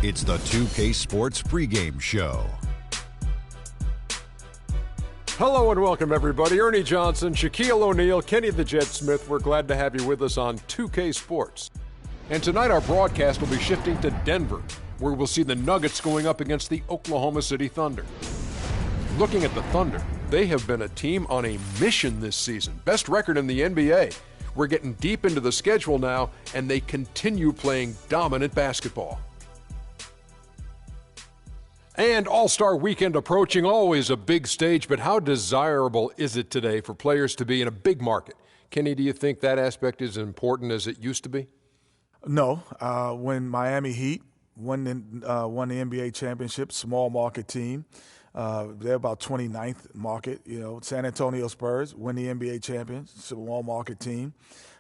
It's the 2K Sports pregame show. Hello and welcome, everybody. Ernie Johnson, Shaquille O'Neal, Kenny the Jet Smith. We're glad to have you with us on 2K Sports. And tonight our broadcast will be shifting to Denver, where we'll see the Nuggets going up against the Oklahoma City Thunder. Looking at the Thunder, they have been a team on a mission this season. Best record in the NBA. We're getting deep into the schedule now, and they continue playing dominant basketball. And All-Star Weekend approaching, always a big stage, but how desirable is it today for players to be in a big market? Kenny, do you think that aspect is as important as it used to be? No. When Miami Heat won the NBA championship, small market team, they're about 29th market. San Antonio Spurs win the NBA champion, small market team,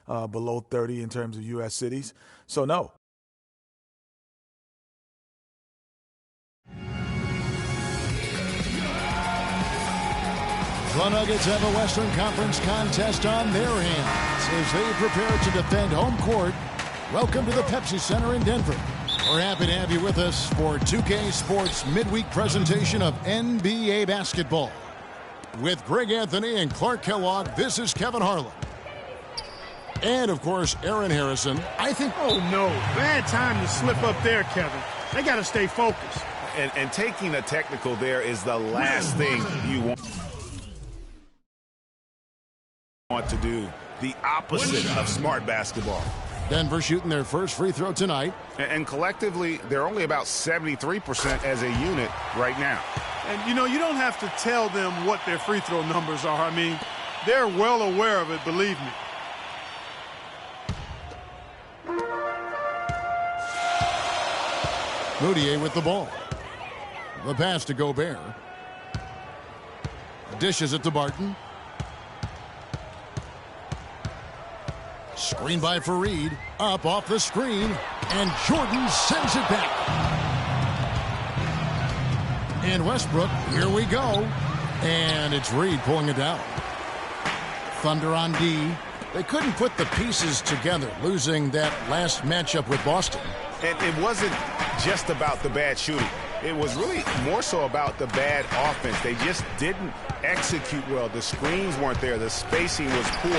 below 30 in terms of U.S. cities. So, no. The Nuggets have a Western Conference contest on their hands as they prepare to defend home court. Welcome to the Pepsi Center in Denver. We're happy to have you with us for 2K Sports midweek presentation of NBA basketball. With Greg Anthony and Clark Kellogg, this is Kevin Harlan. And, of course, Aaron Harrison. Oh, no. Bad time to slip up there, Kevin. They got to stay focused. And taking a technical there is the last thing you want to do. The opposite of smart basketball. Denver shooting their first free throw tonight. And collectively, they're only about 73% as a unit right now. And, you don't have to tell them what their free throw numbers are. I mean, they're well aware of it, believe me. Moutier with the ball. The pass to Gobert. Dishes it to Barton. Screen by Fareed. Up off the screen. And Jordan sends it back. And Westbrook, here we go. And it's Reed pulling it down. Thunder on D. They couldn't put the pieces together, losing that last matchup with Boston. And it wasn't just about the bad shooting. It was really more so about the bad offense. They just didn't execute well. The screens weren't there. The spacing was poor,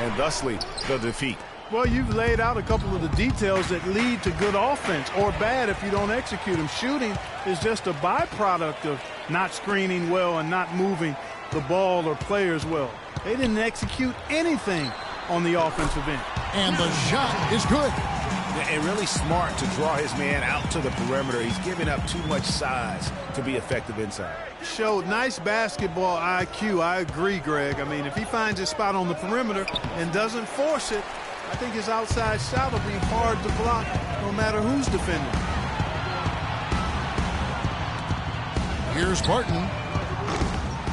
and thusly the defeat. Well, you've laid out a couple of the details that lead to good offense, or bad if you don't execute them. Shooting is just a byproduct of not screening well and not moving the ball or players well. They didn't execute anything on the offensive end. And the shot is good. And really smart to draw his man out to the perimeter. He's giving up too much size to be effective inside. Showed nice basketball IQ. I agree, Greg. I mean, if he finds his spot on the perimeter and doesn't force it, I think his outside shot will be hard to block no matter who's defending. Here's Barton.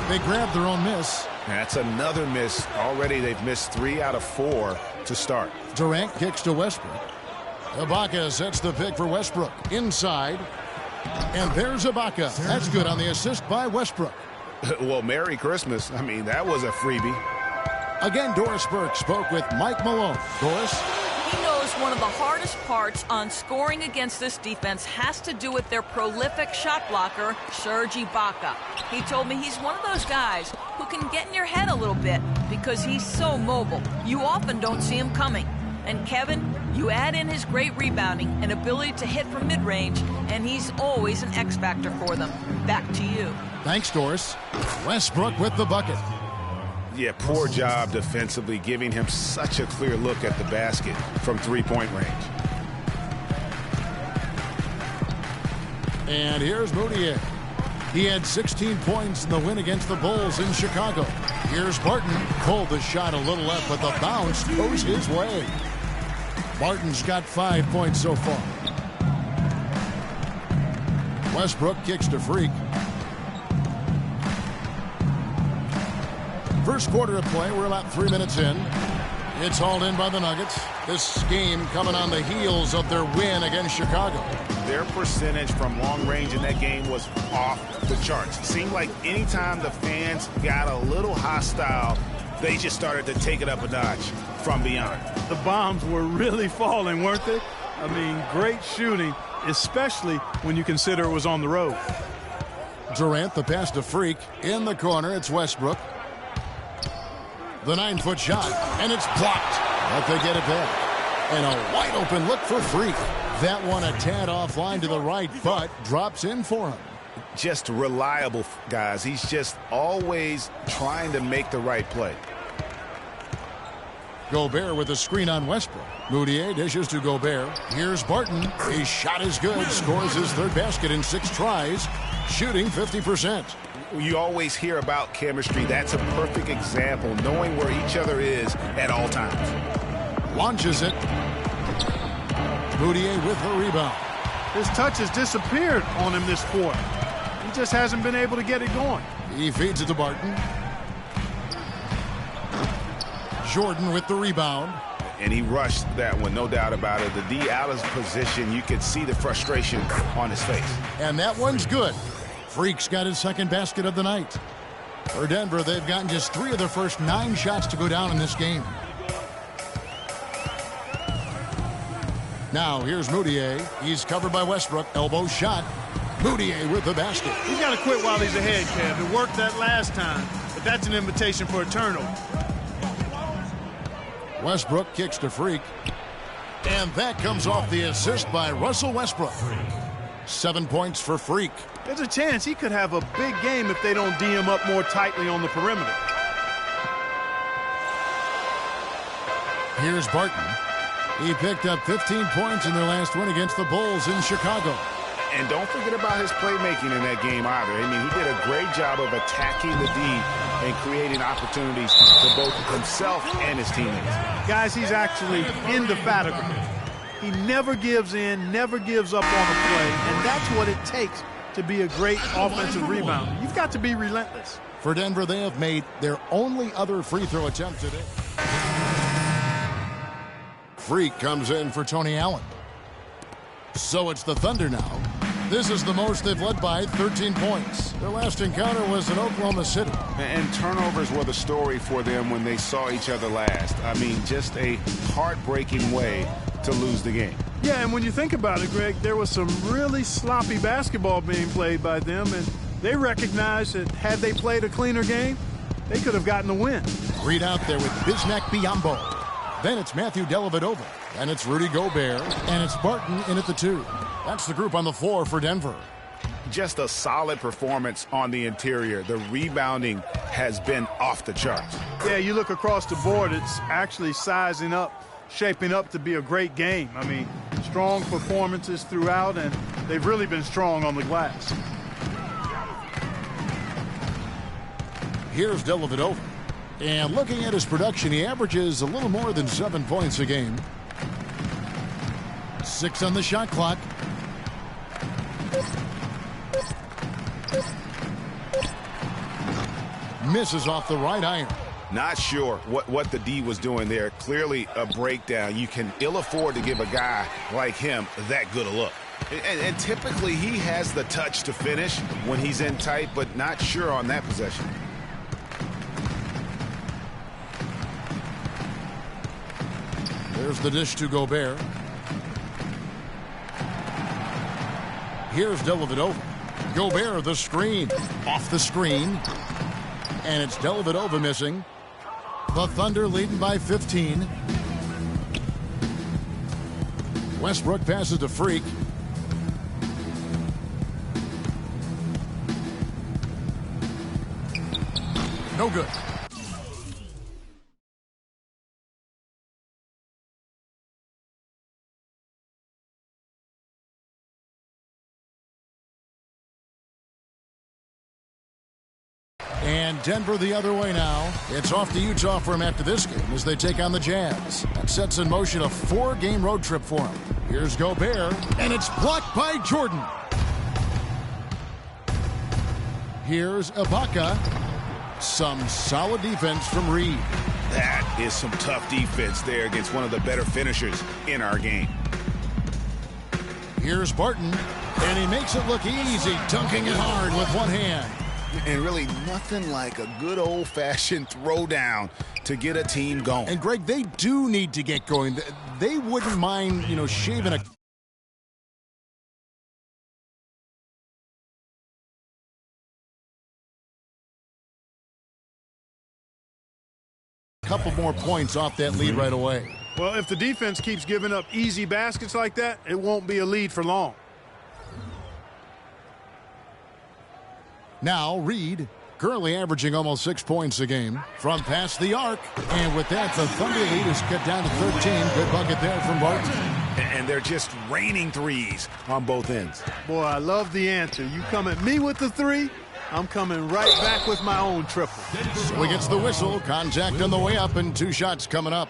They grabbed their own miss. That's another miss. Already they've missed 3 out of 4 to start. Durant kicks to Westbrook. Ibaka sets the pick for Westbrook. Inside. And there's Ibaka. That's good on the assist by Westbrook. Well, Merry Christmas. I mean, that was a freebie. Again, Doris Burke spoke with Mike Malone. Doris? He knows one of the hardest parts on scoring against this defense has to do with their prolific shot blocker, Serge Ibaka. He told me he's one of those guys who can get in your head a little bit because he's so mobile. You often don't see him coming. And Kevin, you add in his great rebounding and ability to hit from mid-range, and he's always an X-factor for them. Back to you. Thanks, Doris. Westbrook with the bucket. Yeah, poor job defensively, giving him such a clear look at the basket from three-point range. And here's Moutier. He had 16 points in the win against the Bulls in Chicago. Here's Barton. Pulled the shot a little left, but the bounce goes his way. Barton's got 5 points so far. Westbrook kicks to Freak. First quarter of play, we're about 3 minutes in. It's hauled in by the Nuggets. This game coming on the heels of their win against Chicago. Their percentage from long range in that game was off the charts. It seemed like anytime the fans got a little hostile, they just started to take it up a notch from beyond. The bombs were really falling, weren't they? I mean, great shooting especially when you consider it was on the road. Durant, the pass to Freak. In the corner, it's Westbrook. The 9-foot shot, and it's blocked. But they get it back. And a wide open look for Freak. That one a tad offline to the right, but drops in for him. Just reliable, guys. He's just always trying to make the right play. Gobert with a screen on Westbrook. Moutier dishes to Gobert. Here's Barton. His shot is good. Scores his third basket in 6 tries. Shooting 50%. You always hear about chemistry. That's a perfect example, knowing where each other is at all times. Launches it. Moutier with the rebound. His touch has disappeared on him this quarter. He just hasn't been able to get it going. He feeds it to Barton. Jordan with the rebound. And he rushed that one, no doubt about it. The D out of position, you could see the frustration on his face. And that one's good. Freak's got his second basket of the night. For Denver, they've gotten just 3 of their first 9 shots to go down in this game. Now, here's Moutier. He's covered by Westbrook. Elbow shot. Moutier with the basket. He's got to quit while he's ahead, Kev. It worked that last time, but that's an invitation for a turnover. Westbrook kicks to Freak. And that comes off the assist by Russell Westbrook. 7 points for Freak. There's a chance he could have a big game if they don't D him up more tightly on the perimeter. Here's Barton. He picked up 15 points in their last win against the Bulls in Chicago. And don't forget about his playmaking in that game either. I mean, he did a great job of attacking the D and creating opportunities for both himself and his teammates. Guys, he's actually indefatigable. He never gives in, never gives up on the play, and that's what it takes to be a great offensive rebounder. You've got to be relentless. For Denver, they have made their only other free throw attempt today. Freak comes in for Tony Allen. So it's the Thunder now. This is the most they've led by 13 points. Their last encounter was in Oklahoma City. And turnovers were the story for them when they saw each other last. I mean, just a heartbreaking way to lose the game. Yeah, and when you think about it, Greg, there was some really sloppy basketball being played by them, and they recognized that had they played a cleaner game, they could have gotten the win. Read out there with Bismack Biyombo. Then it's Matthew Dellavedova. And it's Rudy Gobert. And it's Barton in at the 2. That's the group on the floor for Denver. Just a solid performance on the interior. The rebounding has been off the charts. Yeah, you look across the board, it's actually sizing up, shaping up to be a great game. I mean, strong performances throughout, and they've really been strong on the glass. Here's Dellavedova. And looking at his production, he averages a little more than 7 points a game. 6 on the shot clock. Misses off the right iron. Not sure what the D was doing there. Clearly a breakdown. You can ill afford to give a guy like him that good a look. And typically he has the touch to finish when he's in tight, but not sure on that possession. There's the dish to Gobert. Here's Dellavedova. Gobert, the screen. Off the screen. And it's Dellavedova missing. The Thunder leading by 15. Westbrook passes to Freak. No good. And Denver the other way now. It's off to Utah for him after this game as they take on the Jazz. That sets in motion a 4-game road trip for him. Here's Gobert, and it's blocked by Jordan. Here's Ibaka. Some solid defense from Reed. That is some tough defense there against one of the better finishers in our game. Here's Barton, and he makes it look easy, dunking it hard with one hand. And really nothing like a good old-fashioned throwdown to get a team going. And, Greg, they do need to get going. They wouldn't mind, shaving a couple more points off that lead right away. Well, if the defense keeps giving up easy baskets like that, it won't be a lead for long. Now Reed, currently averaging almost 6 points a game from past the arc. And with that, the Thunder lead is cut down to 13. Good bucket there from Barton. And they're just raining threes on both ends. Boy, I love the answer. You come at me with the three, I'm coming right back with my own triple. So he gets the whistle. Contact on the way up and 2 shots coming up.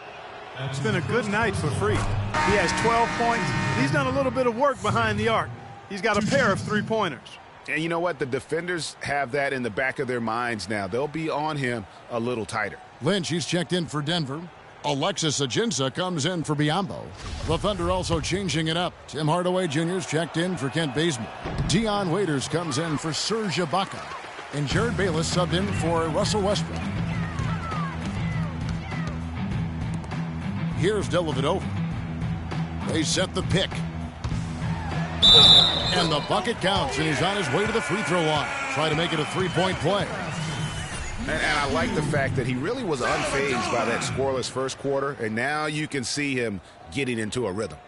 It's been a good night for Freak. He has 12 points. He's done a little bit of work behind the arc. He's got a pair of three-pointers. And you know what? The defenders have that in the back of their minds now. They'll be on him a little tighter. Lynch, he's checked in for Denver. Alexis Ajinça comes in for Biyombo. The Thunder also changing it up. Tim Hardaway Jr.'s checked in for Kent Bazemore. Dion Waiters comes in for Serge Ibaka. And Jared Bayless subbed in for Russell Westbrook. Here's Dellavedova. They set the pick. And the bucket counts, and he's on his way to the free throw line. Try to make it a three-point play. And I like the fact that he really was unfazed by that scoreless first quarter, and now you can see him getting into a rhythm.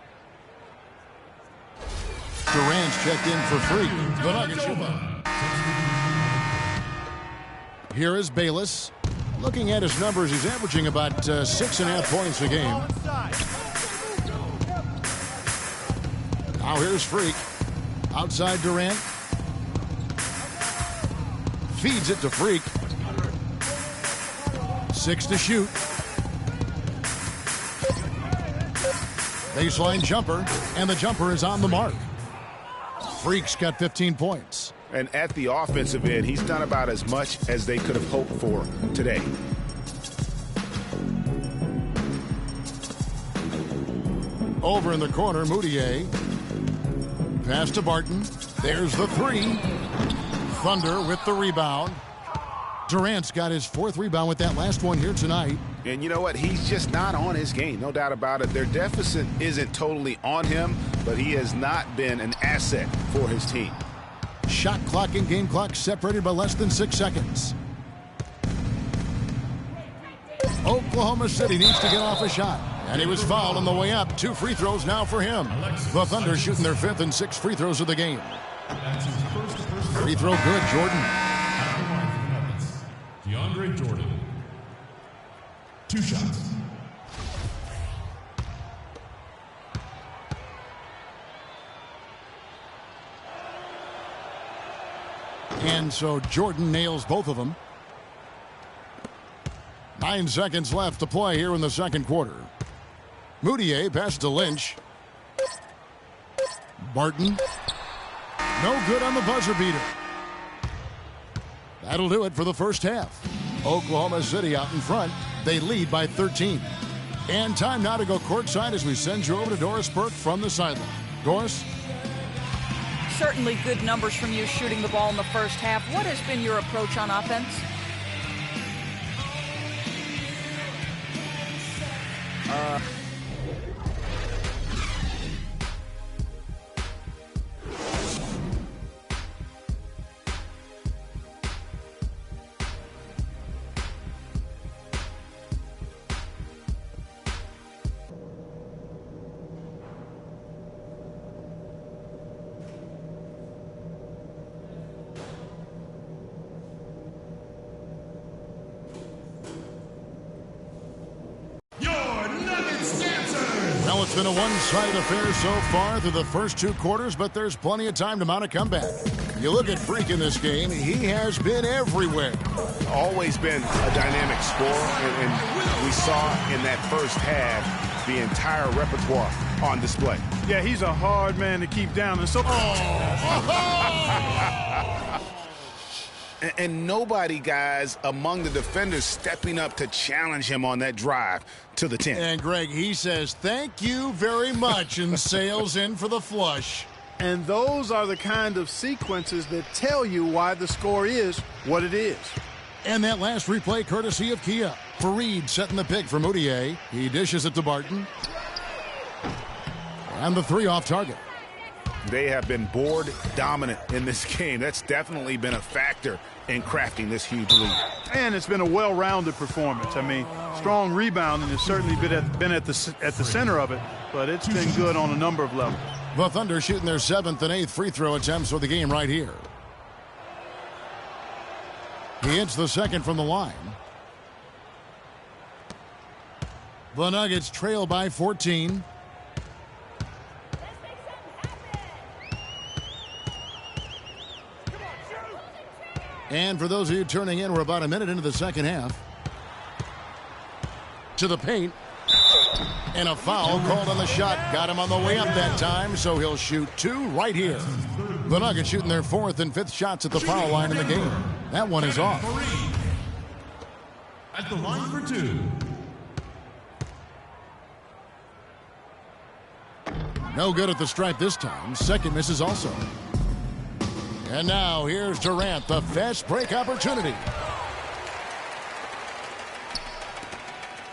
Durant's checked in for free. The Nuggets shoot. Here is Bayless. Looking at his numbers, he's averaging about 6.5 points a game. Now here's Freak. Outside Durant. Feeds it to Freak. 6 to shoot. Baseline jumper, and the jumper is on the mark. Freak's got 15 points. And at the offensive end, he's done about as much as they could have hoped for today. Over in the corner, Moutier. Pass to Barton. There's the three. Thunder with the rebound. Durant's got his 4th rebound with that last one here tonight. And you know what? He's just not on his game. No doubt about it. Their deficit isn't totally on him, but he has not been an asset for his team. Shot clock and game clock separated by less than 6 seconds. Oklahoma City needs to get off a shot. And he was fouled on the way up. 2 free throws now for him. The Thunder shooting their 5th and 6th free throws of the game. Free throw good, Jordan. DeAndre Jordan. 2 shots. And so Jordan nails both of them. 9 seconds left to play here in the second quarter. Moutier pass to Lynch. Barton. No good on the buzzer beater. That'll do it for the first half. Oklahoma City out in front. They lead by 13. And time now to go courtside as we send you over to Doris Burke from the sideline. Doris? Certainly good numbers from you shooting the ball in the first half. What has been your approach on offense? Well, it's been a one-sided affair so far through the first 2 quarters, but there's plenty of time to mount a comeback. You look at Freak in this game, he has been everywhere. Always been a dynamic scorer, and we saw in that first half the entire repertoire on display. Yeah, he's a hard man to keep down. And so, And nobody, guys, among the defenders stepping up to challenge him on that drive to the 10. And Greg, he says, thank you very much, and sails in for the flush. And those are the kind of sequences that tell you why the score is what it is. And that last replay courtesy of Kia. Fareed setting the pick for Moutier. He dishes it to Barton. And the 3 off target. They have been board dominant in this game. That's definitely been a factor in crafting this huge lead. And it's been a well-rounded performance. I mean, strong rebounding has certainly been at the center of it, but it's been good on a number of levels. The Thunder shooting their 7th and 8th free throw attempts for the game right here. He hits the second from the line. The Nuggets trail by 14. And for those of you turning in, we're about a minute into the second half. To the paint. And a foul called on the shot. Got him on the way up that time, so he'll shoot 2 right here. The Nuggets shooting their 4th and 5th shots at the foul line in the game. That one is off. At the line for 2. No good at the stripe this time. Second misses also. And now here's Durant, the fast break opportunity.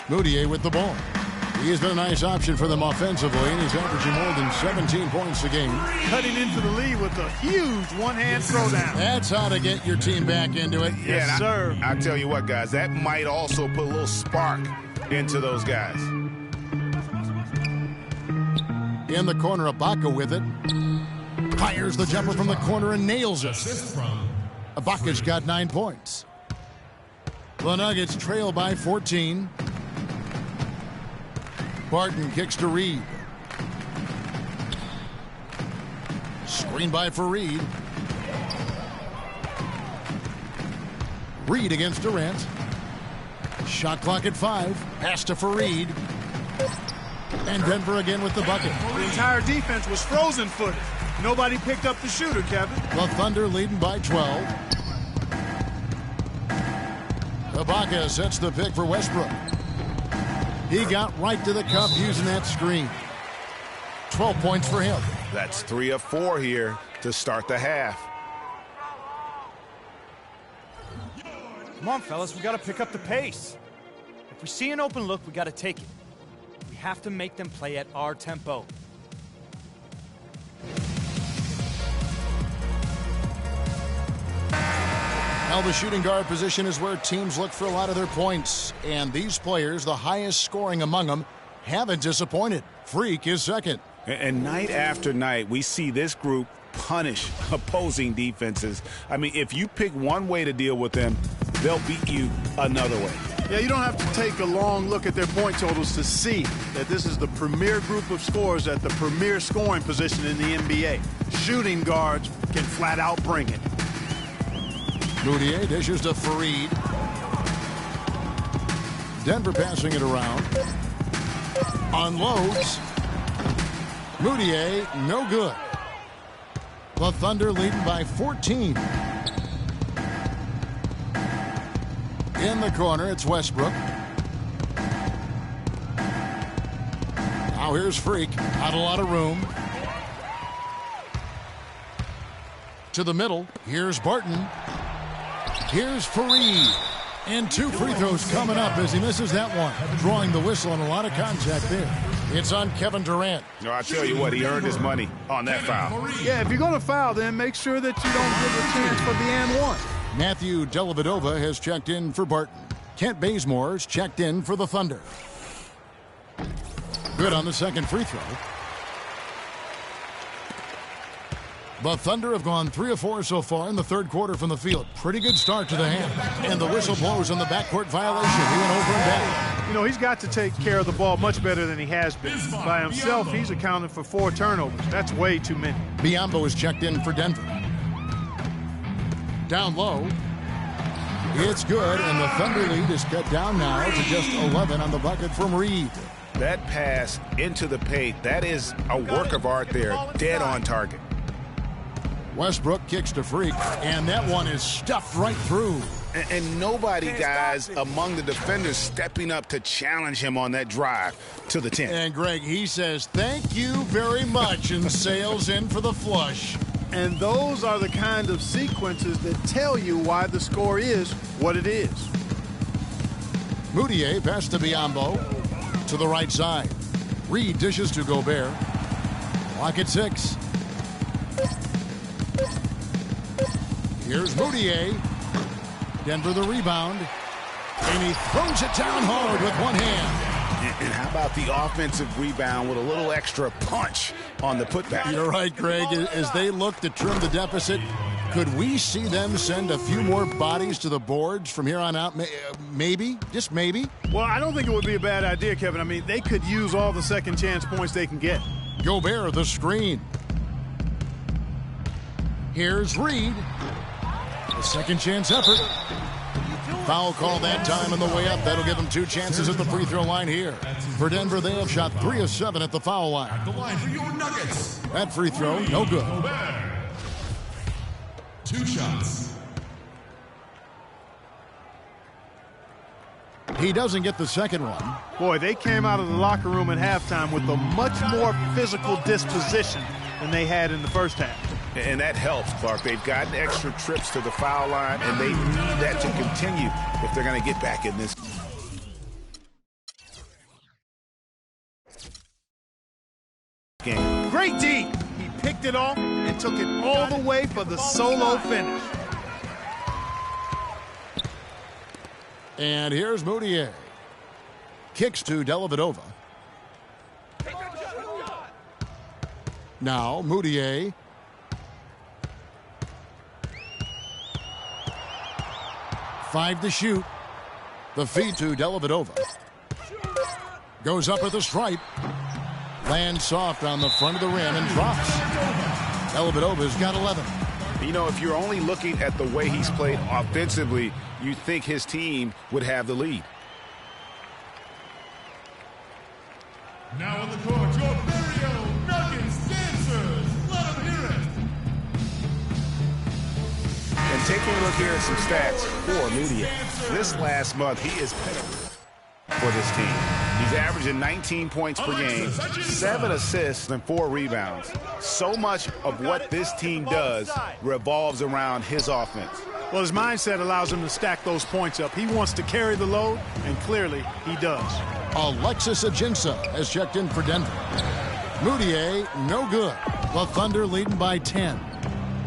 Moutier with the ball. He has been a nice option for them offensively, and he's averaging more than 17 points a game. Cutting into the lead with a huge one-hand throwdown. That's how to get your team back into it. Yes, sir. I tell you what, guys, that might also put a little spark into those guys. In the corner, Ibaka with it. Fires the jumper from the corner and nails it. Ibaka's got 9 points. The Nuggets trail by 14. Barton kicks to Reed. Screen by Fareed. Reed against Durant. Shot clock at 5. Pass to Fareed. And Denver again with the bucket. The entire defense was frozen-footed. Nobody picked up the shooter, Kevin. The Thunder leading by 12. Ibaka sets the pick for Westbrook. He got right to the cup using that screen. 12 points for him. That's 3 of 4 here to start the half. Come on, fellas, we got to pick up the pace. If we see an open look, we got to take it. We have to make them play at our tempo. Now the shooting guard position is where teams look for a lot of their points. And these players, the highest scoring among them, haven't disappointed. Freak is second. And night after night, we see this group punish opposing defenses. I mean, if you pick one way to deal with them, they'll beat you another way. Yeah, you don't have to take a long look at their point totals to see that this is the premier group of scorers at the premier scoring position in the NBA. Shooting guards can flat out bring it. Moutier dishes to Fareed. Denver passing it around. Unloads. Moutier, no good. The Thunder leading by 14. In the corner, it's Westbrook. Now here's Freak. Not a lot of room. To the middle. Here's Barton. Here's Fareed. And 2 free throws coming up as he misses that one. Drawing the whistle and a lot of contact there. It's on Kevin Durant. No, I tell you what, he earned his money on that foul. Yeah, if you're going to foul, then make sure that you don't give a chance for the and one. Matthew Dellavedova has checked in for Barton. Kent Bazemore's checked in for the Thunder. Good on the second free throw. The Thunder have gone 3 of 4 so far in the third quarter from the field. Pretty good start to the hand. And the whistle blows on the backcourt violation. He went over and back. You know, he's got to take care of the ball much better than he has been. By himself, he's accounted for 4 turnovers. That's way too many. Biyombo is checked in for Denver. Down low. It's good, and the Thunder lead is cut down now to just 11 on the bucket from Reed. That pass into the paint, that is a work of art there. Dead on target. Westbrook kicks to Freak, and that one is stuffed right through. And nobody, guys, among the defenders stepping up to challenge him on that drive to the 10. And Greg, he says, thank you very much, and sails in for the flush. And those are the kind of sequences that tell you why the score is what it is. Moutier pass to Biyombo to the right side. Reed dishes to Gobert. Clock at 6. Here's Moutier. Denver the rebound. And he throws it down hard with one hand. And how about the offensive rebound with a little extra punch on the putback? You're right, Greg. As they look to trim the deficit, could we see them send a few more bodies to the boards from here on out? Maybe, just maybe. Well, I don't think it would be a bad idea, Kevin. I mean, they could use all the second chance points they can get. Gobert, the screen. Here's Reed. The second chance effort. Foul call that time on the way up. That'll give them 2 chances at the free throw line here. For Denver, they have shot 3 of 7 at the foul line. At the line for your Nuggets. That free throw, no good. 2 shots. He doesn't get the second one. Boy, they came out of the locker room at halftime with a much more physical disposition than they had in the first half. And that helps, Clark. They've gotten extra trips to the foul line, and they need that to continue if they're going to get back in this. Game. Great D. He picked it off and took it all the way for the solo finish. And here's Moutier. Kicks to Dellavedova. Now Moutier. Five to shoot. The feed to Dellavedova. Goes up at the stripe. Lands soft on the front of the rim and drops. Dellavedova's got 11. You know, if you're only looking at the way he's played offensively, you'd think his team would have the lead. Now on the court, your Mario Nuggets dancers. Let them hear it. And taking a look here at some stats for Moutier. This last month, he is pivotal for this team. He's averaging 19 points per game, 7 assists, and 4 rebounds. So much of what this team does revolves around his offense. Well, his mindset allows him to stack those points up. He wants to carry the load, and clearly he does. Alexis Ajinça has checked in for Denver. Moutier, no good. The Thunder leading by 10.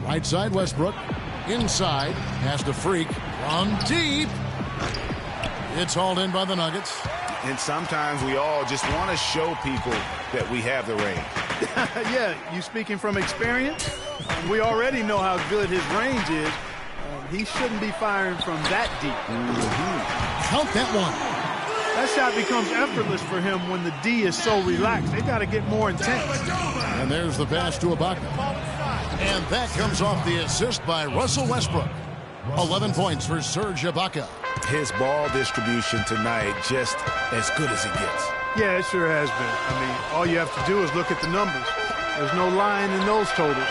Right side, Westbrook. Inside, pass to Freak. From deep. It's hauled in by the Nuggets. And sometimes we all just want to show people that we have the range. Yeah, you speaking from experience? We already know how good his range is. He shouldn't be firing from that deep. Count that one. That shot becomes effortless for him when the D is so relaxed. They got to get more intense. And there's the pass to Ibaka. And that comes off the assist by Russell Westbrook. 11 points for Serge Ibaka. His ball distribution tonight just as good as it gets. Yeah, it sure has been. I mean, all you have to do is look at the numbers. There's no lying in those totals.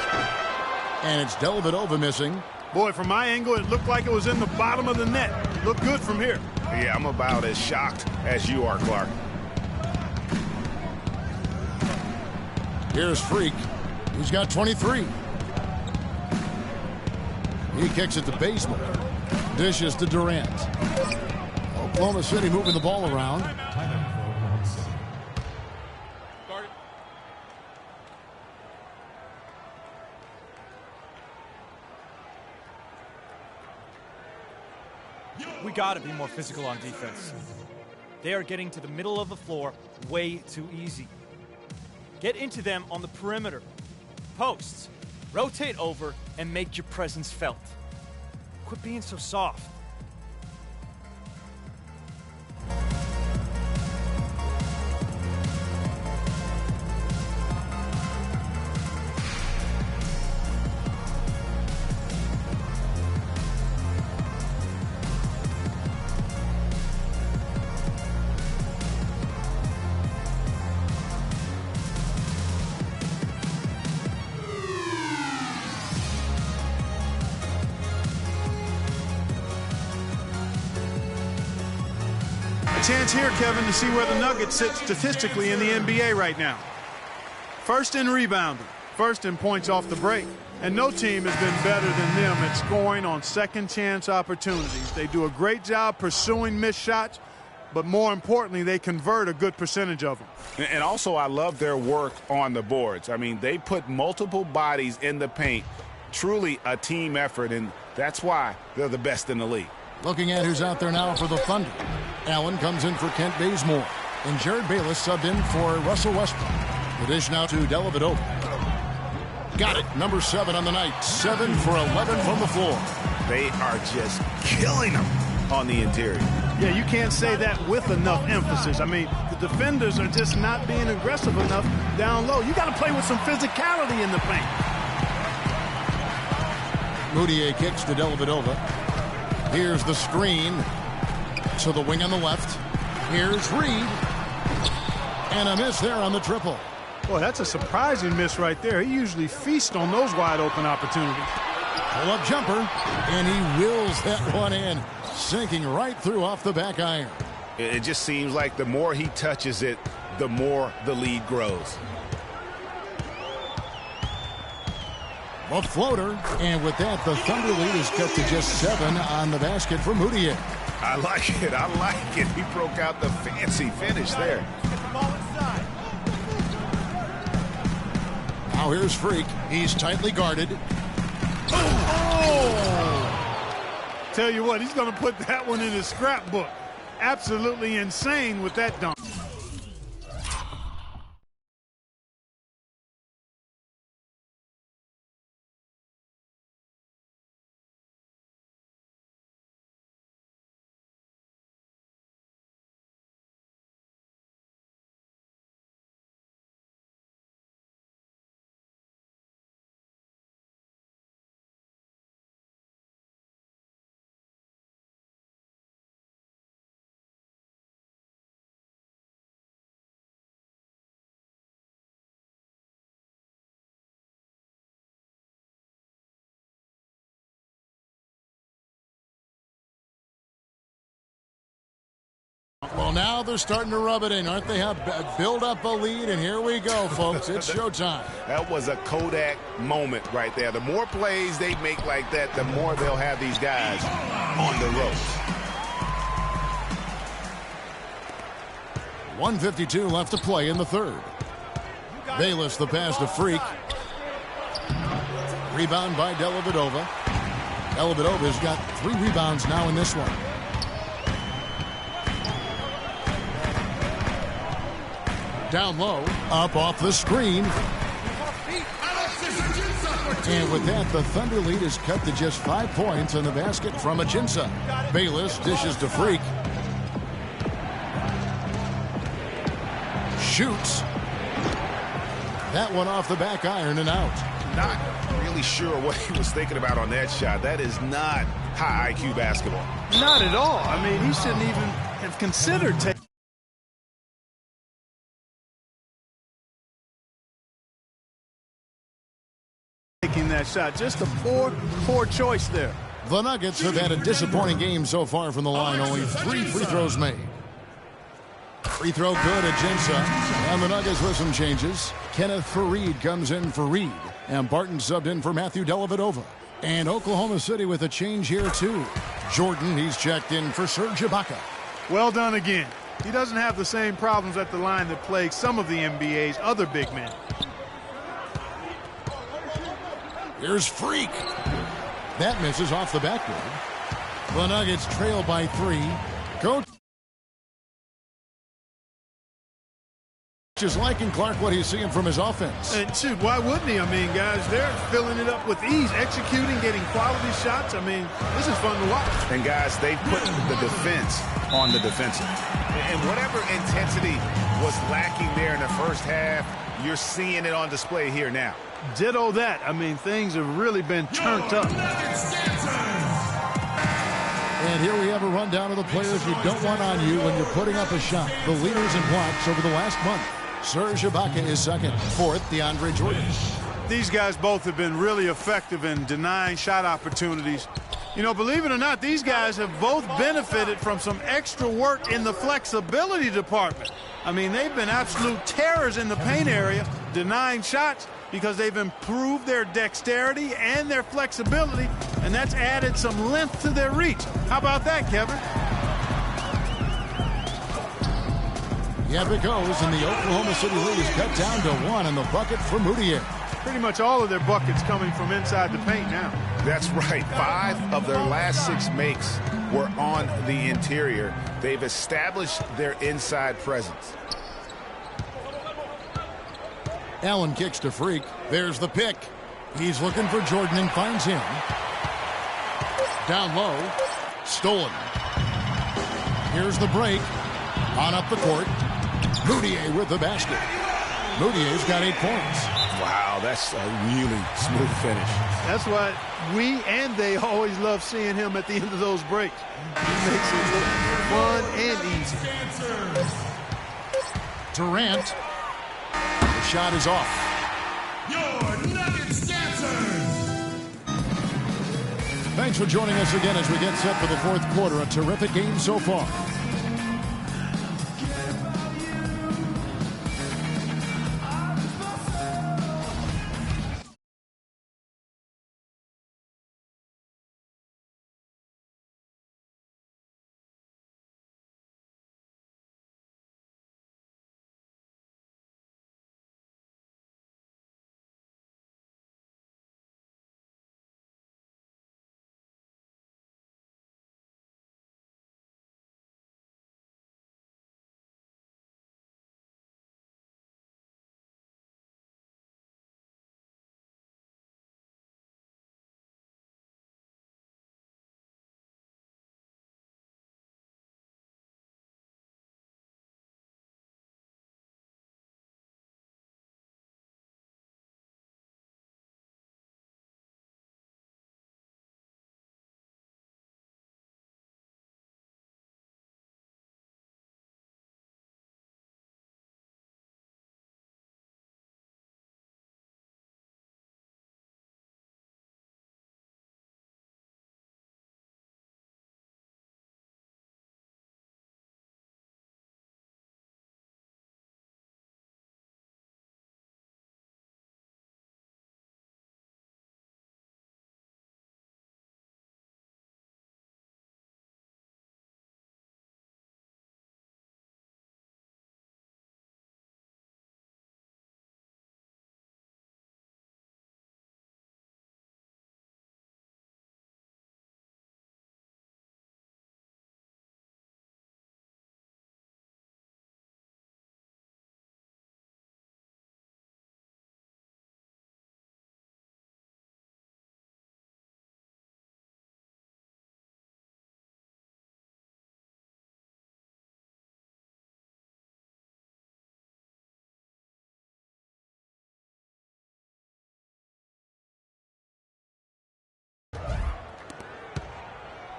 And it's Dellavedova missing. Boy, from my angle, it looked like it was in the bottom of the net. It looked good from here. Yeah, I'm about as shocked as you are, Clark. Here's Freak. He's got 23. He kicks it to Bazemore. Dishes to Durant. Oklahoma City moving the ball around. We got to be more physical on defense. They are getting to the middle of the floor way too easy. Get into them on the perimeter. Posts. Rotate over and make your presence felt. Quit being so soft. Chance here, Kevin, to see where the Nuggets sit statistically in the NBA right now. First in rebounding, first in points off the break. And no team has been better than them at scoring on second chance opportunities. They do a great job pursuing missed shots, but more importantly, they convert a good percentage of them. And also, I love their work on the boards. I mean, they put multiple bodies in the paint. Truly a team effort, and That's why they're the best in the league. Looking at who's out there now for the Thunder. Allen comes in for Kent Bazemore. And Jared Bayless subbed in for Russell Westbrook. The dish now to Dellavedova. Got it. Number 7 on the night. 7 for 11 from the floor. They are just killing them on the interior. Yeah, you can't say that with enough emphasis. I mean, the defenders are just not being aggressive enough down low. You got to play with some physicality in the paint. Moutier kicks to Dellavedova. Here's the screen to the wing on the left. Here's Reed. And a miss there on the triple. Boy, that's a surprising miss right there. He usually feasts on those wide open opportunities. Pull-up jumper, and he wills that one in, sinking right through off the back iron. It just seems like the more he touches it, the more the lead grows. A floater, and with that, the Thunder lead is cut to just 7 on the basket for Moutier. I like it. I like it. He broke out the fancy finish there. Now here's Freak. He's tightly guarded. Oh! Tell you what, he's going to put that one in his scrapbook. Absolutely insane with that dunk. Well, now they're starting to rub it in, aren't they? Have build up a lead, and here we go, folks. It's showtime. That was a Kodak moment right there. The more plays they make like that, the more they'll have these guys on the ropes. 1:52 left to play in the third. Bayless the pass to Freak. Rebound by Dellavedova. Dellavedova's got 3 rebounds now in this one. Down low, up off the screen. And with that, the Thunder lead is cut to just 5 points in the basket from Ajinça. Bayless dishes to Freak. Shoots. That one off the back iron and out. Not really sure what he was thinking about on that shot. That is not high IQ basketball. Not at all. I mean, he shouldn't even have considered taking that shot. Just a poor choice there. The Nuggets have had a disappointing game so far from the line. Only 3 free throws made. Free throw good at Ajinça. And the Nuggets with some changes. Kenneth Faried comes in for Reed. And Barton subbed in for Matthew Dellavedova. And Oklahoma City with a change here too. Jordan, he's checked in for Serge Ibaka. Well done again. He doesn't have the same problems at the line that plague some of the NBA's other big men. Here's Freak. That misses off the backboard. The Nuggets trail by 3. Coach is liking Clark what he's seeing from his offense. And shoot, why wouldn't he? I mean, guys, they're filling it up with ease, executing, getting quality shots. I mean, this is fun to watch. And guys, they've put the defense on the defensive. And whatever intensity was lacking there in the first half, you're seeing it on display here now. Ditto that. I mean, things have really been turned up. And here we have a rundown of the players you don't want on you when you're putting up a shot. The leaders in blocks over the last month. Serge Ibaka is second. Fourth, DeAndre Jordan. These guys both have been really effective in denying shot opportunities. You know, believe it or not, these guys have both benefited from some extra work in the flexibility department. I mean, they've been absolute terrors in the paint area, denying shots, because they've improved their dexterity and their flexibility, and that's added some length to their reach. How about that, Kevin? Yep, it goes, and the Oklahoma City lead is cut down to 1 in the bucket for Moutier. Pretty much all of their buckets coming from inside the paint now. That's right. 5 of their last 6 makes were on the interior. They've established their inside presence. Allen kicks to Freak. There's the pick. He's looking for Jordan and finds him. Down low. Stolen. Here's the break. On up the court. Moutier with the basket. Moutier's got 8 points. Wow, that's a really smooth finish. That's what we and they always love seeing him at the end of those breaks. He makes it look fun and easy. Durant. The shot is off. Your Nuggets dancers! Thanks for joining us again as we get set for the 4th quarter. A terrific game so far.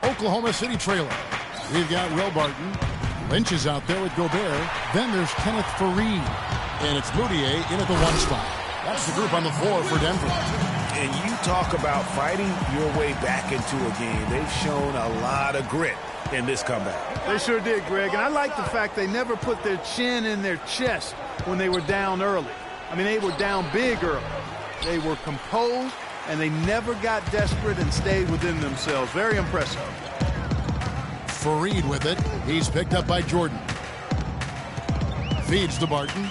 Oklahoma City trailer. We've got Will Barton. Lynch is out there with Gobert. Then there's Kenneth Faried. And it's Moutier in at the 1 spot. That's the group on the floor for Denver. And you talk about fighting your way back into a game. They've shown a lot of grit in this comeback. They sure did, Greg. And I like the fact they never put their chin in their chest when they were down early. I mean, they were down big early. They were composed, and they never got desperate and stayed within themselves. Very impressive. Faried with it. He's picked up by Jordan. Feeds to Barton.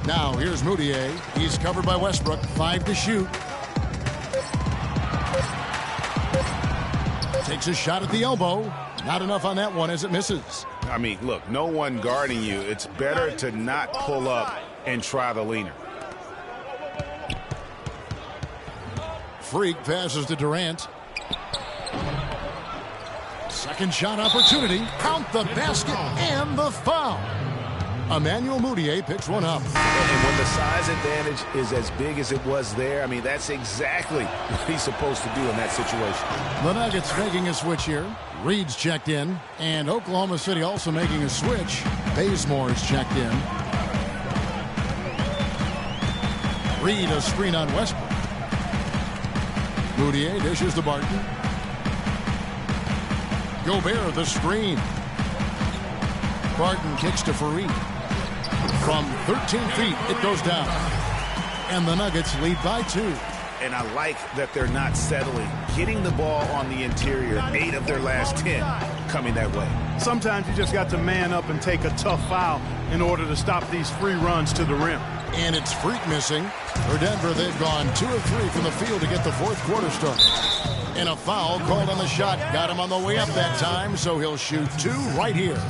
Now here's Moutier. He's covered by Westbrook. 5 to shoot. Takes a shot at the elbow. Not enough on that one as it misses. I mean, look, no one guarding you. It's better to not pull up and try the leaner. Freak passes to Durant. Second shot opportunity. Count the basket and the foul. Emmanuel Moutier picks one up. And when the size advantage is as big as it was there, I mean, that's exactly what he's supposed to do in that situation. The Nuggets making a switch here. Reed's checked in. And Oklahoma City also making a switch. Bazemore's checked in. Reed a screen on Westbrook. Moutier dishes to Barton. Gobert the screen. Barton kicks to Faried. From 13 feet, it goes down. And the Nuggets lead by 2. And I like that they're not settling. Getting the ball on the interior, 8 of their last 10 coming that way. Sometimes you just got to man up and take a tough foul in order to stop these free runs to the rim. And it's Freak missing. For Denver, they've gone 2 of 3 from the field to get the fourth quarter started. And a foul called on the shot. Got him on the way up that time, so he'll shoot 2 right here.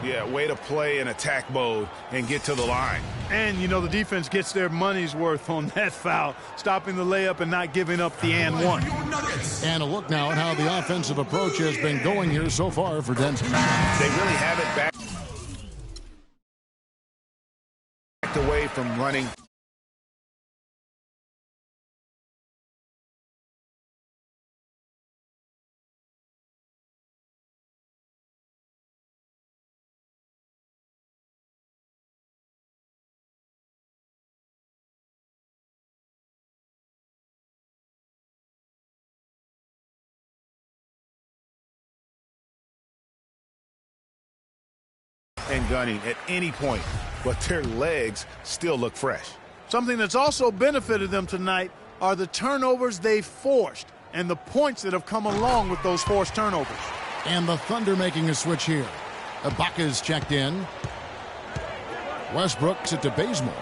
Yeah, way to play in attack mode and get to the line. And, you know, the defense gets their money's worth on that foul, stopping the layup and not giving up the and one. And a look now at how the offensive approach has been going here so far for Denver. They really have it back away from running. And gunning at any point, but their legs still look fresh. Something that's also benefited them tonight are the turnovers they've forced and the points that have come along with those forced turnovers. And the Thunder making a switch here. Ibaka's checked in. Westbrook's it to Bazemore.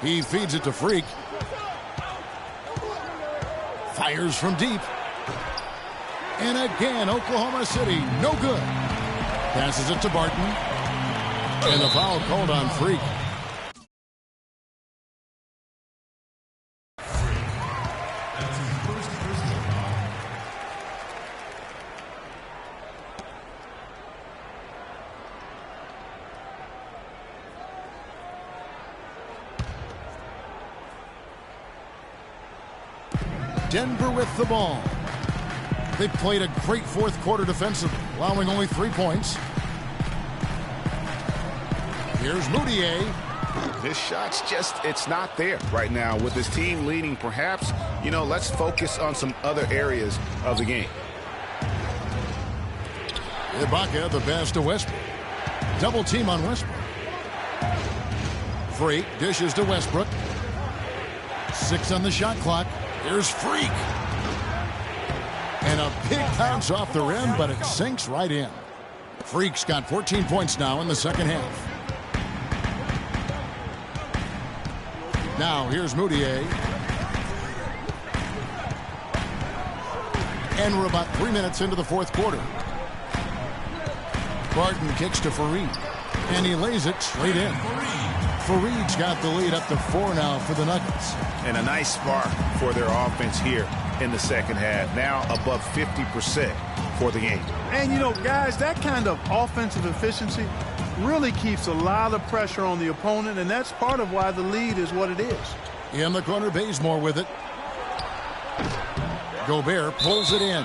He feeds it to Freak. Fires from deep. And again, Oklahoma City, no good. Passes it to Barton. And the foul called on Freak. That's his first personal foul. Denver with the ball. They played a great fourth quarter defensively, allowing only 3 points. Here's Moutier. This shot's just, it's not there right now. With his team leading, perhaps, you know, let's focus on some other areas of the game. Ibaka, the pass to Westbrook. Double team on Westbrook. Freak dishes to Westbrook. 6 on the shot clock. Here's Freak. And a big bounce off the rim, but it sinks right in. Freak's got 14 points now in the second half. Now here's Moutier. And we're about 3 minutes into the fourth quarter. Barton kicks to Fareed. And he lays it straight in. Fareed's got the lead up to 4 now for the Nuggets. And a nice spark for their offense here in the second half. Now above 50% for the game. And, you know, guys, that kind of offensive efficiency really keeps a lot of pressure on the opponent, and that's part of why the lead is what it is. In the corner, Bazemore with it. Gobert pulls it in.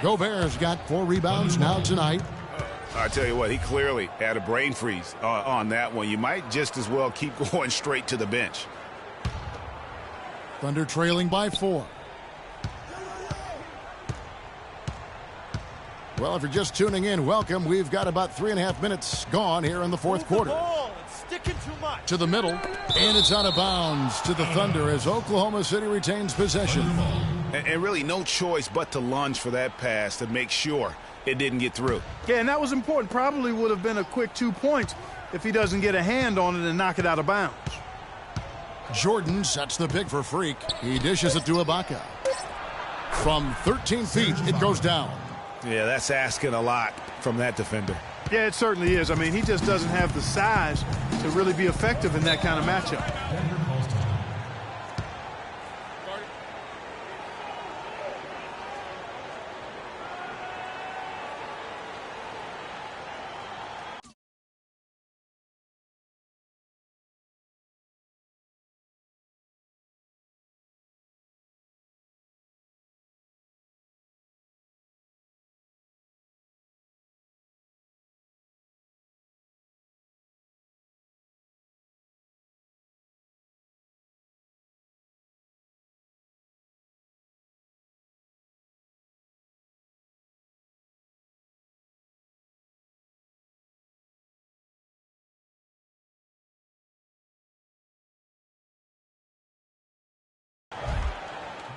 Gobert's got 4 rebounds now tonight. I tell you what, he clearly had a brain freeze on that one. You might just as well keep going straight to the bench. Thunder trailing by 4. Well, if you're just tuning in, welcome. We've got about 3.5 minutes gone here in the fourth quarter. To the middle, and it's out of bounds to the Thunder as Oklahoma City retains possession. And really no choice but to lunge for that pass to make sure it didn't get through. Yeah, and that was important. Probably would have been a quick 2 points if he doesn't get a hand on it and knock it out of bounds. Jordan sets the pick for Freak. He dishes it to Ibaka. From 13 feet, it goes down. Yeah, that's asking a lot from that defender. Yeah, it certainly is. I mean, he just doesn't have the size to really be effective in that kind of matchup.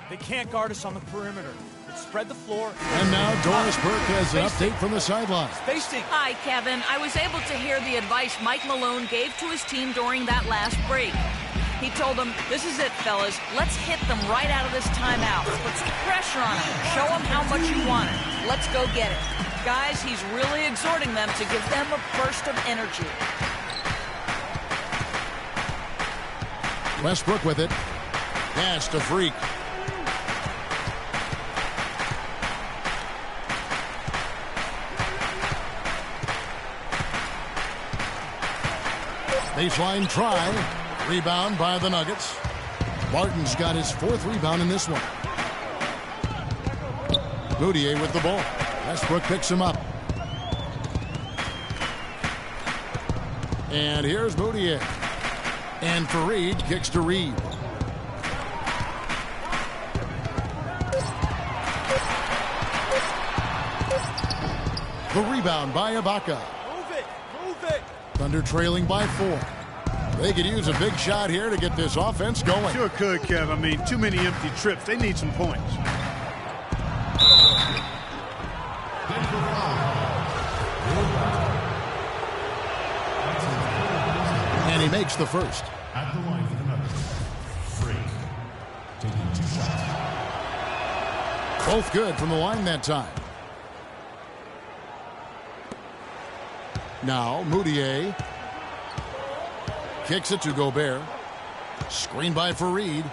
They can't guard us on the perimeter. spread the floor. And now Doris Burke has an update from the sideline. Spacing. Hi, Kevin. I was able to hear the advice Mike Malone gave to his team during that last break. He told them, this is it, fellas. Let's hit them right out of this timeout. Put some pressure on them. Show them how much you want it. Let's go get it. Guys, he's really exhorting them to give them a burst of energy. Westbrook with it. Pass to Freak. Baseline try. Rebound by the Nuggets. Barton's got his 4th rebound in this one. Moutier with the ball. Westbrook picks him up. And here's Moutier. And Fareed kicks to Reed. The rebound by Ibaka. Move it. Thunder trailing by 4. They could use a big shot here to get this offense going. Sure could, Kev. I mean, too many empty trips. They need some points. And he makes the first. At the line for the Nuggets, Freak taking 2 shots. Both good from the line that time. Now Moutier kicks it to Gobert. Screen by Fareed.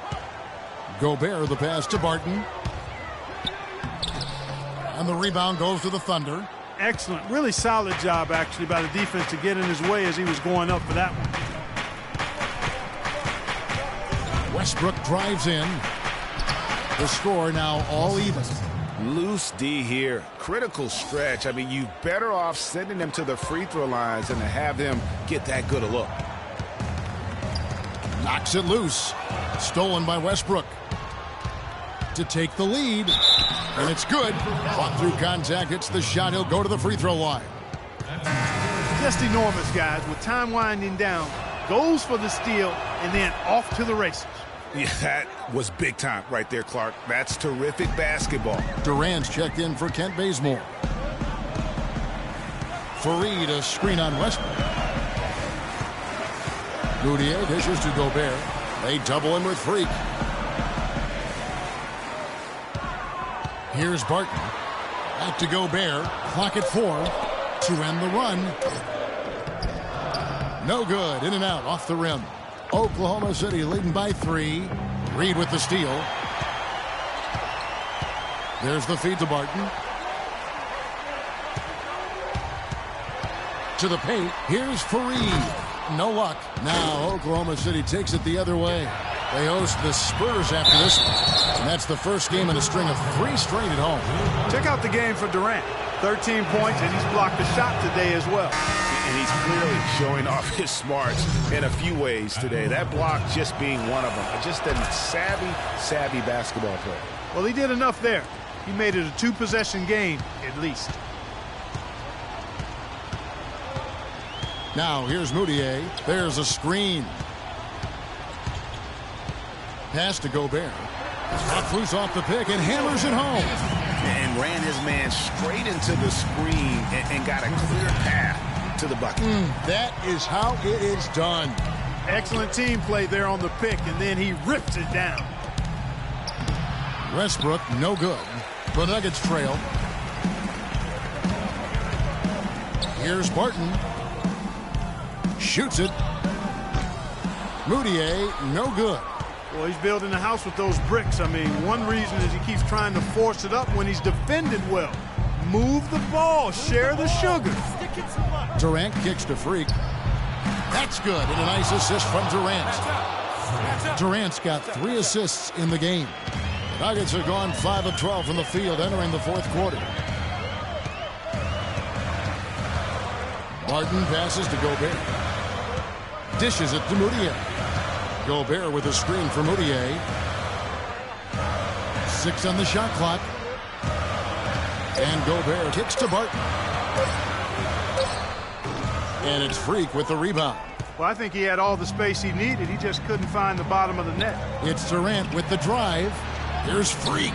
Gobert the pass to Barton. And the rebound goes to the Thunder. Excellent. Really solid job, actually, by the defense to get in his way as he was going up for that one. Westbrook drives in. The score now all even. Loose D here. Critical stretch. I mean, you better off sending them to the free throw lines than to have them get that good a look. Knocks it loose. Stolen by Westbrook. To take the lead. And it's good. Fought through contact. Hits the shot. He'll go to the free throw line. Just enormous, guys. With time winding down, goes for the steal, and then off to the races. Yeah, that was big time right there, Clark. That's terrific basketball. Durant's checked in for Kent Bazemore. Fareed a screen on Westbrook. Moutier dishes to Gobert. They double him with Freak. Here's Barton. Back to Gobert. Clock at 4 to end the run. No good. In and out off the rim. Oklahoma City leading by 3. Reed with the steal. There's the feed to Barton. To the paint. Here's Fareed. No luck. Now Oklahoma City takes it the other way. They host the Spurs after this one. And that's the first game in a string of 3 straight at home. Check out the game for Durant. 13 points, and he's blocked a shot today as well. And he's clearly showing off his smarts in a few ways today. That block just being one of them. Just a savvy basketball player. Well, he did enough there. He made it a 2-possession game, at least. Now here's Moutier. There's a screen. Pass to Gobert. Left loose off the pick and hammers it home. And ran his man straight into the screen and got a clear path to the bucket. That is how it is done. Excellent team play there on the pick, and then he rips it down. Westbrook, no good. The Nuggets trail. Here's Barton. Shoots it. Moutier, no good. Well, he's building a house with those bricks. I mean, one reason is he keeps trying to force it up when he's defended well. Move the ball. Share the sugar. Durant kicks to Freak. That's good. And a nice assist from Durant. Durant's got 3 assists in the game. The Nuggets are gone 5 of 12 from the field entering the 4th quarter. Barton passes to Gobert. Dishes it to Moutier. Gobert with a screen for Moutier. 6 on the shot clock. And Gobert kicks to Barton. And it's Freak with the rebound. Well, I think he had all the space he needed. He just couldn't find the bottom of the net. It's Durant with the drive. Here's Freak.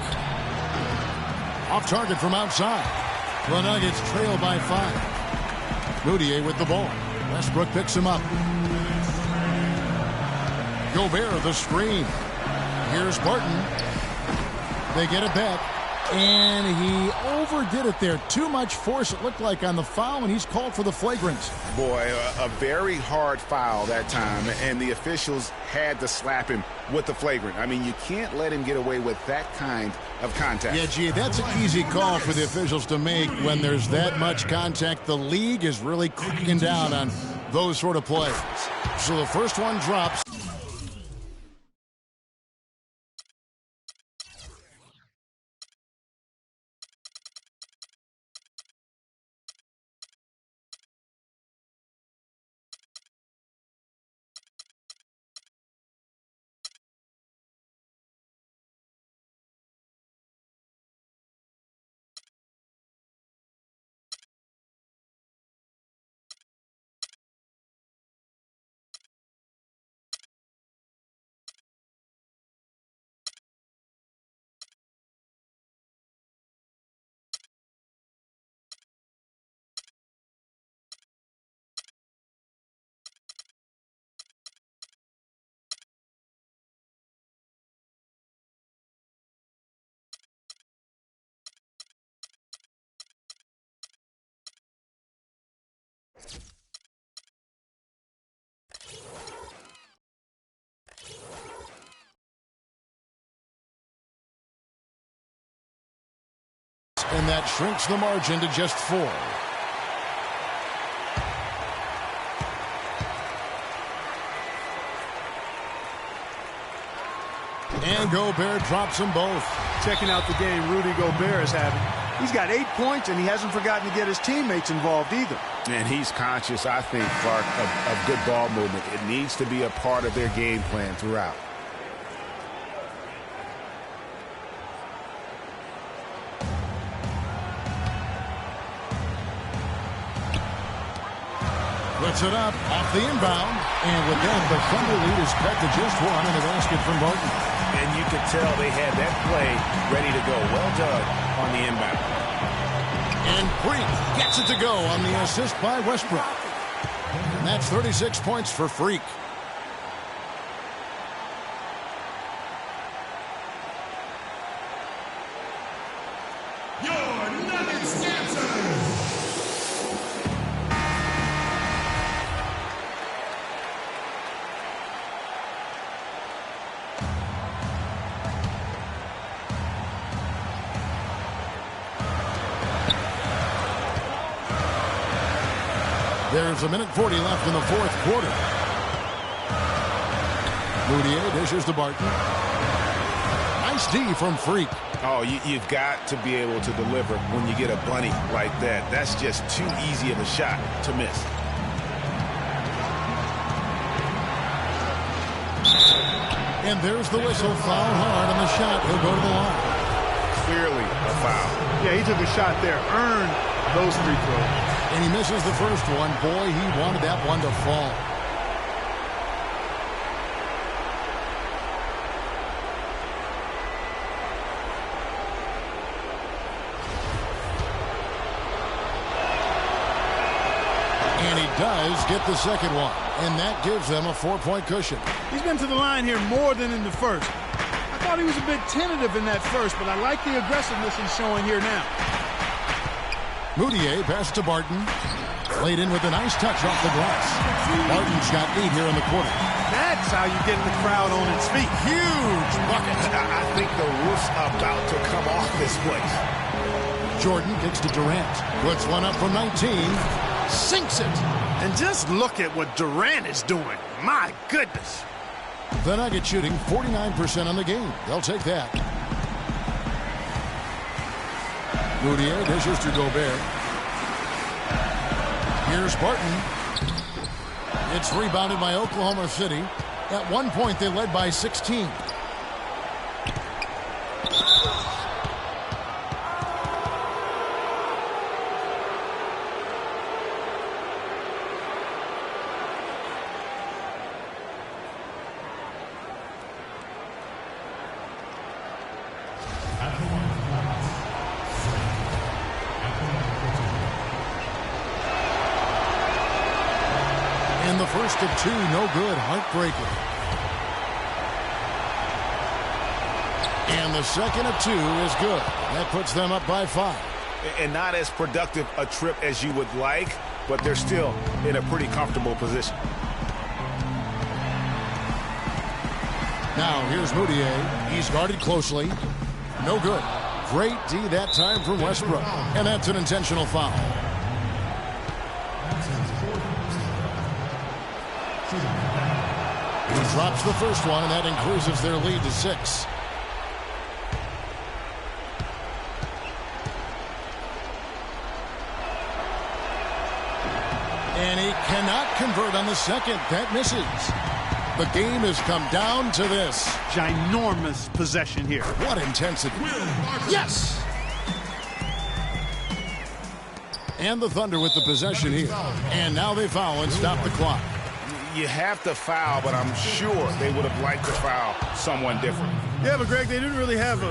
Off target from outside. The Nuggets trail by 5. Moutier with the ball. Westbrook picks him up. Gobert the screen. Here's Barton. They get it back. And he overdid it there. Too much force, it looked like, on the foul, and he's called for the flagrant. Boy, a very hard foul that time, and the officials had to slap him with the flagrant. I mean, you can't let him get away with that kind of contact. Yeah, gee, that's an easy call for the officials to make when there's that much contact. The league is really cracking down on those sort of plays. So the first one drops. And that shrinks the margin to just 4. And Gobert drops them both. Checking out the game Rudy Gobert is having. He's got 8 points, and he hasn't forgotten to get his teammates involved either. And he's conscious, I think, Clark, of good ball movement. It needs to be a part of their game plan throughout. Puts it up off the inbound. And with that, the Thunder lead is cut to just 1 in the basket from Barton. And you could tell they had that play ready to go. Well done on the inbound. And Freak gets it to go on the assist by Westbrook. And that's 36 points for Freak. Your Nuggets dancers. There's 1:40 left in the fourth quarter. Moutier dishes to Barton. Nice D from Freak. Oh, you've got to be able to deliver when you get a bunny like that. That's just too easy of a shot to miss. And there's the whistle. Foul hard on the shot. He'll go to the line. Clearly a foul. Yeah, he took a shot there. Earned those free throws. And he misses the first one. Boy, he wanted that one to fall. And he does get the second one. And that gives them a 4-point cushion. He's been to the line here more than in the first. I thought he was a bit tentative in that first, but I like the aggressiveness he's showing here now. Moutier passes to Barton. Played in with a nice touch off the glass. Barton's got 8 here in the quarter. That's how you get the crowd on its feet. Huge bucket. I think the roof's about to come off this place. Jordan kicks to Durant. Puts one up from 19. Sinks it. And just look at what Durant is doing. My goodness. The Nuggets shooting 49% on the game. They'll take that. Moutier dishes to Gobert. Here's Barton. It's rebounded by Oklahoma City. At one point, they led by 16. And the first of two, no good, heartbreaker. And the second of two is good. That puts them up by 5. And not as productive a trip as you would like, but they're still in a pretty comfortable position. Now here's Moutier. He's guarded closely. No good. Great D that time from Westbrook. And that's an intentional foul. He drops the first one, and that increases their lead to 6. And he cannot convert on the second. That misses. The game has come down to this. Ginormous possession here. What intensity. Yes! And the Thunder with the possession here. And now they foul and stop the clock. You have to foul, but I'm sure they would have liked to foul someone different. Yeah, but Greg, they didn't really have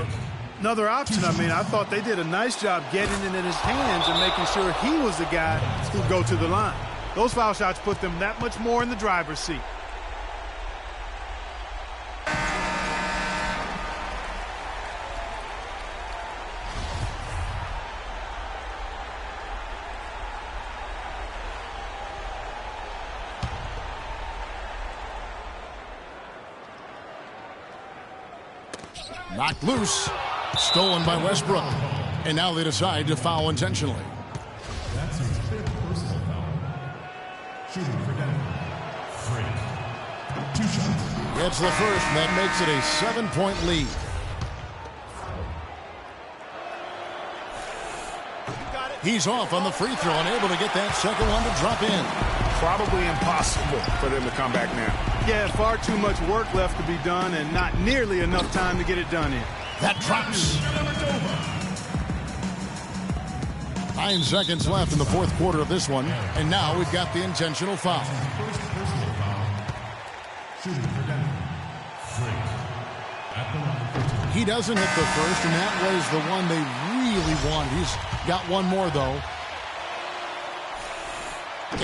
another option. I mean, I thought they did a nice job getting it in his hands and making sure he was the guy who'd go to the line. Those foul shots put them that much more in the driver's seat. Knocked loose. Stolen by Westbrook. And now they decide to foul intentionally. That's his 5th personal foul. Shooting for Denver. Frank. 2 shots. Gets the first, and that makes it a 7-point lead. He's off on the free throw and able to get that second one to drop in. Probably impossible for them to come back now. Yeah, far too much work left to be done and not nearly enough time to get it done in. That drops. 9 seconds left in the fourth quarter of this one. And now we've got the intentional foul. First personal foul. Shooting for Denver. Frank. At the line for 2. He doesn't hit the first, and that was the one they really wanted. He's got one more, though.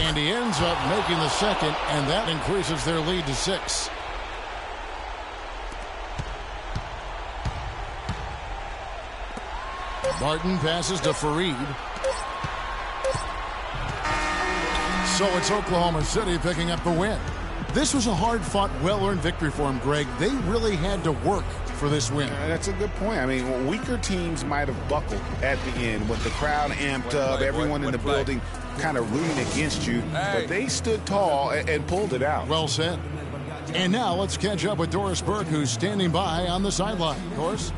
And he ends up making the second, and that increases their lead to 6. Martin passes to Fareed. So it's Oklahoma City picking up the win. This was a hard-fought, well-earned victory for them, Greg. They really had to work for this win. That's a good point. I mean, weaker teams might have buckled at the end with the crowd amped up, everyone in the building kind of rooting against you. But they stood tall and pulled it out. Well said. And now let's catch up with Doris Burke, who's standing by on the sideline. Doris?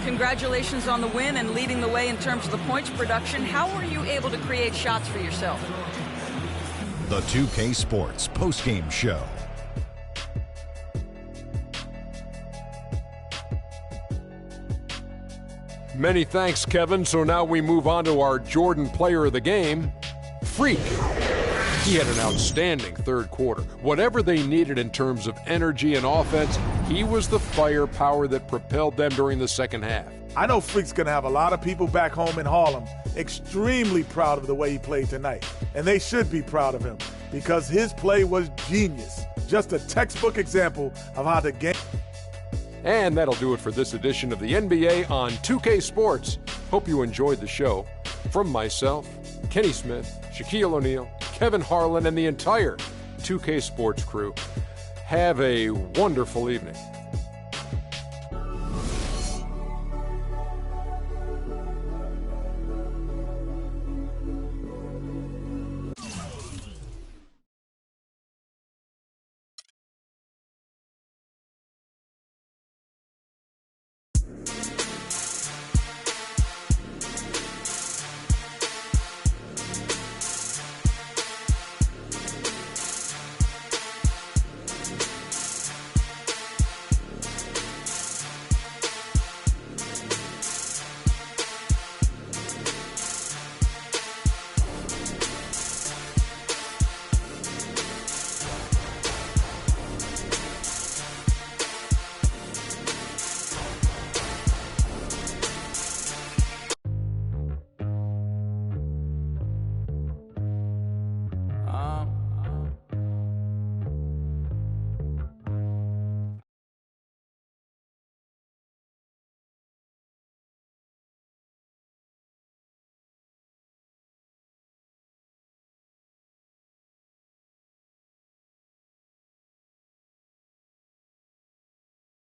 Congratulations on the win and leading the way in terms of the points production. How were you able to create shots for yourself? The 2K Sports postgame show. Many thanks, Kevin. So now we move on to our Jordan player of the game, Freak. He had an outstanding third quarter. Whatever they needed in terms of energy and offense, he was the firepower that propelled them during the second half. I know Freak's going to have a lot of people back home in Harlem extremely proud of the way he played tonight. And they should be proud of him because his play was genius. Just a textbook example of how the game... And that'll do it for this edition of the NBA on 2K Sports. Hope you enjoyed the show. From myself, Kenny Smith, Shaquille O'Neal, Kevin Harlan, and the entire 2K Sports crew, have a wonderful evening.